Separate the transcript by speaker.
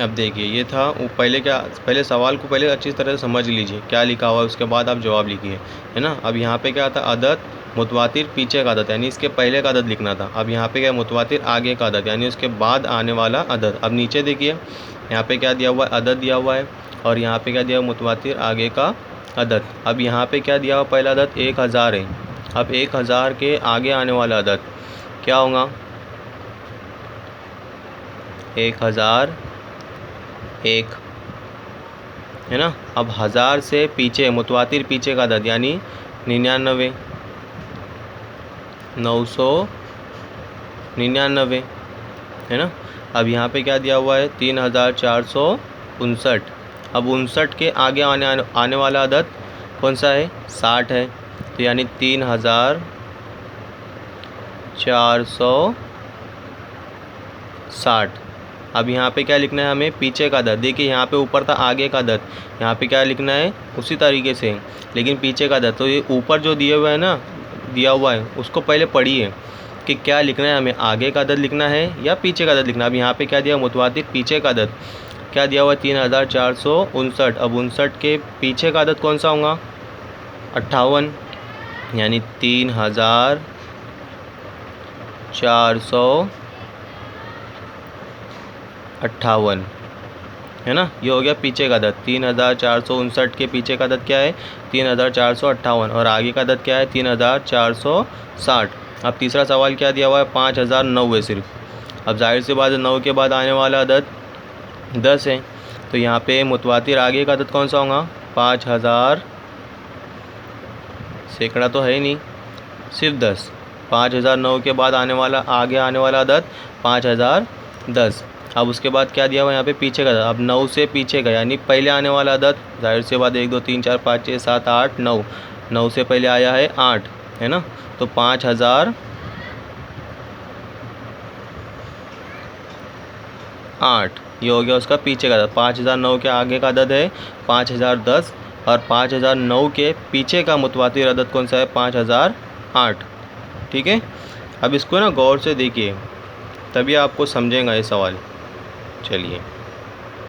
Speaker 1: अब देखिए ये था वो पहले सवाल को पहले अच्छी तरह से समझ लीजिए क्या लिखा हुआ है, उसके बाद आप जवाब लिखिए, है ना। अब यहाँ पे क्या था, अदद मुतवातिर पीछे का अदद यानी इसके पहले का अदद लिखना था। अब यहाँ पे क्या, मुतवातिर आगे का अदद यानी उसके बाद आने वाला अदद। अब नीचे देखिए यहाँ पे क्या दिया हुआ है, अदद दिया हुआ है, और यहाँ पे क्या दिया हुआ, मुतवातिर आगे का अदद। अब यहाँ पे क्या दिया हुआ, पहला अदद 1000 है। अब 1000 के आगे आने वाला अदद क्या होगा, 1001, है ना। अब 1000 से पीछे मुतवातिर पीछे का अदद यानी 99, 999, है ना। अब यहाँ पे क्या दिया हुआ है, 3459। अब 59 के आगे आने वाला अदद कौन सा है, 60 है, तो यानी 3460। अब यहाँ पे क्या लिखना है हमें, पीछे का अदद। देखिए यहाँ पे ऊपर था आगे का अदद, यहाँ पे क्या लिखना है उसी तरीके से, लेकिन पीछे का अदद। तो ये ऊपर जो दिया हुआ है ना, दिया हुआ है उसको पहले पढ़िए कि क्या लिखना है हमें, आगे का अदद लिखना है या पीछे का अदद लिखना है। अब यहाँ पे क्या दिया, मुतवातिर पीछे का अदद क्या दिया हुआ है, 3459। अब 59 के पीछे का अदद कौन सा होगा, 58, यानी 3458, है ना। ये हो गया पीछे का अदद। 3459 के पीछे का अदद क्या है, 3458, और आगे का अदद क्या है, 3460। अब तीसरा सवाल क्या दिया हुआ है, 5009 है सिर्फ। अब जाहिर सी बात है 9 के बाद आने वाला अदद 10 है, तो यहाँ पे मुतवातिर आगे का अदद कौन सा होगा, 5000, सैकड़ा तो है ही नहीं, सिर्फ 10। 5009 के बाद आगे आने वाला अदद 5010। अब उसके बाद क्या दिया हुआ यहाँ पे, पीछे का अदद। अब 9 से पीछे का यानी पहले आने वाला अदद, जाहिर सी बात 1 2 3 4 5 6 7 8 9, 9 से पहले आया है 8, है ना। तो 5008, ये हो गया उसका पीछे का अदद। 5009 के आगे का अदद है 5010, और 5009 के पीछे का मुतवातिर अदद कौन सा है, 5008। ठीक है। अब इसको ना गौर से देखिए, तभी आपको समझेगा ये सवाल। चलिए।